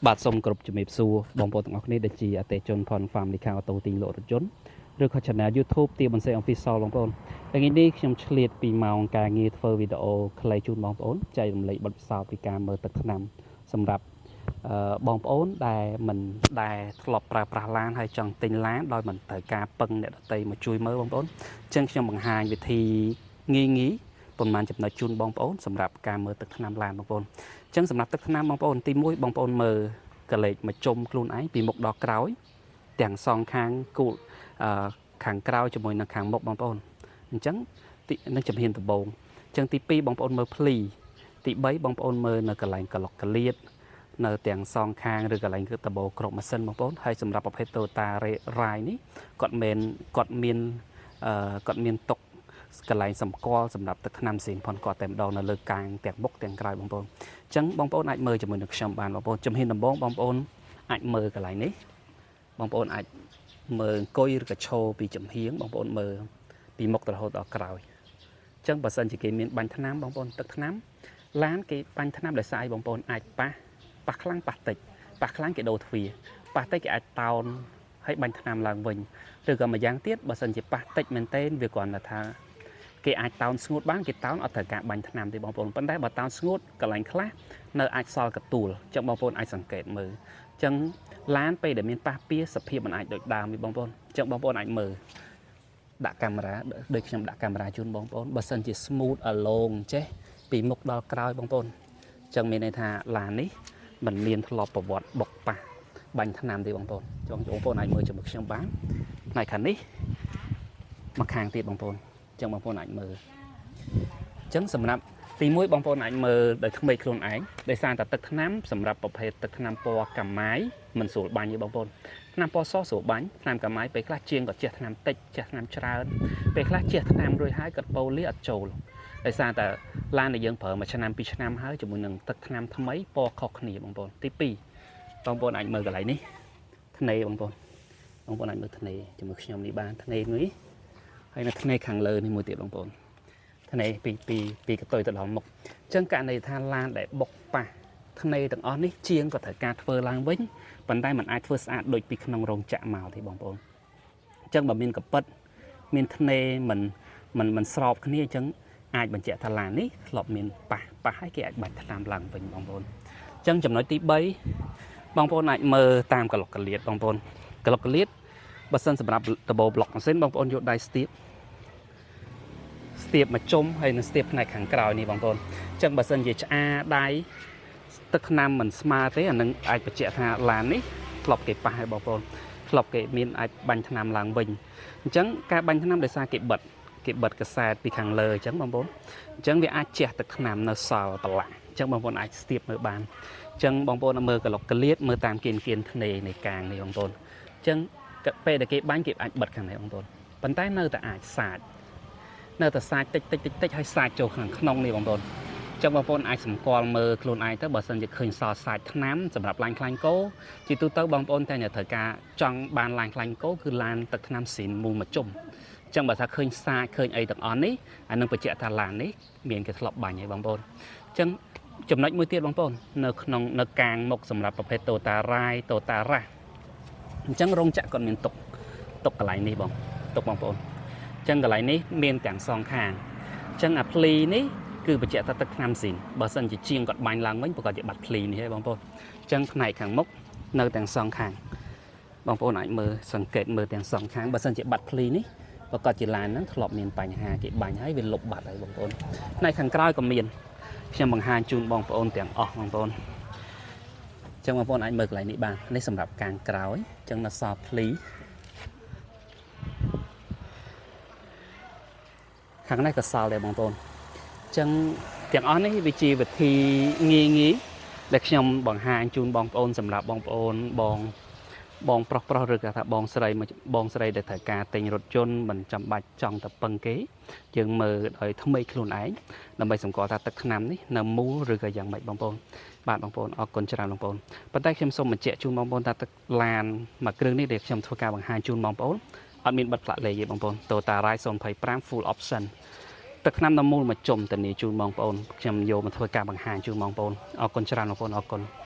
បាទសូមគោរពជំរាបសួរបងប្អូនទាំងអស់គ្នាដែលជាអតិថិជនផងហ្វាមលីខាអូតូទីងលក់រថយន្តឬក៏ Channel YouTube ទីបន្សេអងពីសបងប្អូនថ្ងៃនេះខ្ញុំឆ្លៀតពីម៉ោងការងារធ្វើវីដេអូខ្លីជូនបងប្អូនចែករំលែកបទពិសោធន៍ពីការមើលទឹកថ្នាំសម្រាប់បងប្អូនដែលមិនដែលធ្លាប់ប្រើប្រាស់ឡានហើយចង់ទិញឡានដោយមិនត្រូវការពឹងអ្នកដទៃមកជួយមើលបងប្អូនអញ្ចឹងខ្ញុំបង្ហាញវិធីងាយប៉ុន្មានចំណុចជូនបងប្អូនសម្រាប់ការមើលទឹកថ្នាំឡានបងប្អូនអញ្ចឹងសម្រាប់ទឹកថ្នាំបងប្អូនទី1បងប្អូនមើលកលេចមកជុំខ្លួនឯងពីមុខដល់ក្រោយទាំងសងខាងគូខាងក្រោយជាមួយនឹងខាងមុខបងប្អូនអញ្ចឹងនឹងជំហានដំបូងអញ្ចឹងទី2បងប្អូនមើលភ្លីទី3បងប្អូនមើលនៅកន្លែងកឡុកកលៀតនៅទាំងសងខាងឬកន្លែងគឺដបោក្របម៉ាស៊ីនបងប្អូនហើយសម្រាប់ប្រភេទ Toyota Rai នេះគាត់មានតុកកន្លែងសម្គាល់សម្រាប់ទឹកថ្នាំផ្សេងផងគាត់តែម្ដងនៅលើកាំងទាំងមុខទាំងក្រោយបងប្អូនអញ្ចឹងបងប្អូនអាចមើលជាមួយនឹងខ្ញុំបានបងប្អូនជំហានដំបូងបងប្អូនអាចមើលកន្លែងនេះបងប្អូនអាចមើលអង្គុយឬក៏ឈរពីចំហៀងបងប្អូនមើលពីមុខរហូតដល់ក្រោយអញ្ចឹងបើសិនជាគេមានបាញ់ថ្នាំបងប្អូនទឹកថ្នាំឡានគេបាញ់ថ្នាំដោយសារឲ្យបងប្អូនអាចប៉ះខ្លាំងប៉ះតិចប៉ះខ្លាំងគេដូរទ្វារប៉ះតិចគេអាចតោនហើយបាញ់ថ្នាំឡើងវិញឬក៏ម្យ៉ាងទៀតបើសិនជាប៉ះតិចមែនទែនវាគ្រាន់តែថាគេអាចតោនស្ងួតបានគេតោនអត់ត្រូវការបាញ់ថ្នាំទេបងប្អូនប៉ុន្តែបើតោនស្ងួតកន្លែងខ្លះនៅអាចសល់កទួលអញ្ចឹងបងប្អូនអាចសង្កេតមើលអញ្ចឹងឡានពេលដែលមានប៉ះពៀសភាពមិនអាចដូចដើមទេបងប្អូនអញ្ចឹងបងប្អូនអាចមើលដាក់កាមេរ៉ាដូចខ្ញុំដាក់កាមេរ៉ាជូនបងប្អូនបើសិនជា smooth along ចេះពីមុខដល់ក្រោយបងប្អូនអញ្ចឹងមានន័យថាឡាននេះมันមានធ្លាប់ប្រវត្តិបុកប៉ះបាញ់ថ្នាំទេបងប្អូនបងប្អូនអាចមើលជាមួយខ្ញុំបានផ្នែកខាងនេះមកខាងទៀតបងប្អូនអញ្ចឹងបងប្អូនអាចមើលអញ្ចឹងសម្រាប់ទី1បងប្អូនអាចមើលដោយថ្មីខ្លួនឯងដោយសារតែទឹកថ្នាំសម្រាប់ប្រភេទទឹកថ្នាំពណ៌កាម៉ាយមិនស្រួលបាញ់ទេបងប្អូនថ្នាំពណ៌សស្រួលបាញ់ថ្នាំកាម៉ាយពេលខ្លះជាងក៏ជះថ្នាំតិចជះថ្នាំច្រើនពេលខ្លះជះថ្នាំរួចហើយក៏ប៉ូលីអត់ចូលដោយសារតែឡានដែលយើងប្រើមួយឆ្នាំ2ឆ្នាំហើយជាមួយនឹងទឹកថ្នាំថ្មីពណ៌ខុសគ្នាបងប្អូនទី2បងប្អូនអាចមើលកន្លែងនេះធ្នេបងប្អូនអាចមើលធ្នេជាមួយខ្ញុំនេះបានធ្នេនេះហើយនៅធ្នេខាងលើនេះមួយទៀតបងប្អូនធ្នេពីកតុយទៅដល់មុខអញ្ចឹងករណីថាឡានដែលបុកប៉ះធ្នេទាំងអស់នេះជាងក៏ត្រូវការធ្វើឡើងវិញប៉ុន្តែมันអាចធ្វើស្អាតដូចពីក្នុងរោងចក្រមកទេបងប្អូនអញ្ចឹងបើមានកប៉ិតមានធ្នេមិនស្របគ្នាអញ្ចឹងអាចបញ្ជាក់ថាឡាននេះធ្លាប់មានប៉ះហើយគេអាចបាច់ថ្នាំឡើងវិញបងប្អូនអញ្ចឹងចំណុចទី3បងប្អូនអាចមើលតាមកឡុកកលៀតបងប្អូនកឡុកកលៀតបើសិនសម្រាប់ដបូប្លុកម៉ាស៊ីនបងប្អូនយកដៃស្ទាបមកជុំហើយនឹងស្ទាបផ្នែកខាងក្រោយនេះបងប្អូនអញ្ចឹងបើសិនជាឆ្អាដៃទឹកថ្នាំមិនស្មើទេអានឹងអាចបញ្ជាក់ថាឡាននេះធ្លាប់គេប៉ះហើយបងប្អូនធ្លាប់គេមានអាចបាញ់ថ្នាំឡើងវិញអញ្ចឹងការបាញ់ថ្នាំដោយសារគេបិទកសែតពីខាងលើអញ្ចឹងបងប្អូនអញ្ចឹងវាអាចជះទឹកថ្នាំនៅសល់ប្រឡាក់អញ្ចឹងបងប្អូនអាចស្ទាបមើលបានអញ្ចឹងបងប្អូនមើលកឡុកកលៀតមើលតាមគៀនធ្នេនៃកាងនេះបងប្អូនអញ្ចឹងពេលដែលគេបាញ់គេអាចបិទខាងនេះបងប្អូនប៉ុន្តែនៅតែអាចសាចតិចហើយសាចចូលខាងក្នុងនេះបងប្អូនអញ្ចឹងបងប្អូនអាចសម្គាល់មើលខ្លួនឯងទៅបើសិនជាឃើញសល់សាចថ្នាំសម្រាប់ឡានខ្លាញ់គោជាទូទៅបងប្អូនតែត្រូវការចង់បានឡានខ្លាញ់គោគឺឡានទឹកថ្នាំស៊ីនមូលមកជុំអញ្ចឹងបើថាឃើញសាចឃើញអីទាំងអស់នេះអានឹងបញ្ជាក់ថាឡាននេះមានគេធ្លាប់បាញ់ហើយបងប្អូនអញ្ចឹងចំណុចមួយទៀតបងប្អូននៅកាងមុខសម្រាប់ប្រភេទ Toyota Rai Toyota Rush អញ្ចឹងរោងចក្រគាត់មានតុកកន្លែងនេះបងប្អូនអញ្ចឹងកន្លែងនេះមានទាំងសងខាងអញ្ចឹងអាភ្លីនេះគឺបញ្ជាក់ថាទឹកថ្នាំស៊ីនបើសិនជាជាងគាត់បាញ់ឡើងវិញប្រកបជាបាត់ភ្លីនេះហើយបងប្អូនអញ្ចឹងផ្នែកខាងមុខនៅទាំងសងខាងបងប្អូនអាចមើលសង្កេតមើលទាំងសងខាងបើសិនជាបាត់ភ្លីនេះប្រកបជាឡានហ្នឹងធ្លាប់មានបញ្ហាគេបាញ់ហើយវាលុបបាត់ហើយបងប្អូនផ្នែកខាងក្រោយក៏មានខ្ញុំបង្ហាញជូនបងប្អូនទាំងអស់បងប្អូនអញ្ចឹងបងប្អូនអាចមើលកន្លែងនេះបាននេះសម្រាប់កាងក្រោយអញ្ចឹងនៅសល់ភ្លីខាងនេះក៏សល់ដែរបងប្អូនអញ្ចឹងទាំងអស់នេះវាជាវិធីងាយដែលខ្ញុំបង្ហាញជូនបងប្អូនសម្រាប់បងប្អូនបងប្រុសឬក៏ថាបងស្រីដែលត្រូវការទិញរថយន្តមិនចាំបាច់ចង់ទៅពឹងគេយើងមើលដោយថ្មីខ្លួនឯងដើម្បីសម្គាល់ថាទឹកថ្នាំនេះនៅមូលឬក៏យ៉ាងម៉េចបងប្អូនបាទបងប្អូនអរគុណច្រើនបងប្អូនប៉ុន្តែខ្ញុំសូមបញ្ជាក់ជូនបងប្អូនថាទឹកឡានមួយគ្រឿងនេះដែលខ្ញុំធ្វើការបង្ហាញជូនបងប្អូនអត់មានបិទផ្លាកលេខទេបងប្អូន Toyota Rai 025 Full Option ទឹកថ្នាំនៅមូលមកជុំធានាជូនបងប្អូនខ្ញុំយកមកធ្វើការបង្ហាញជូនបងប្អូនអរគុណច្រើនបងប្អូនអរគុណ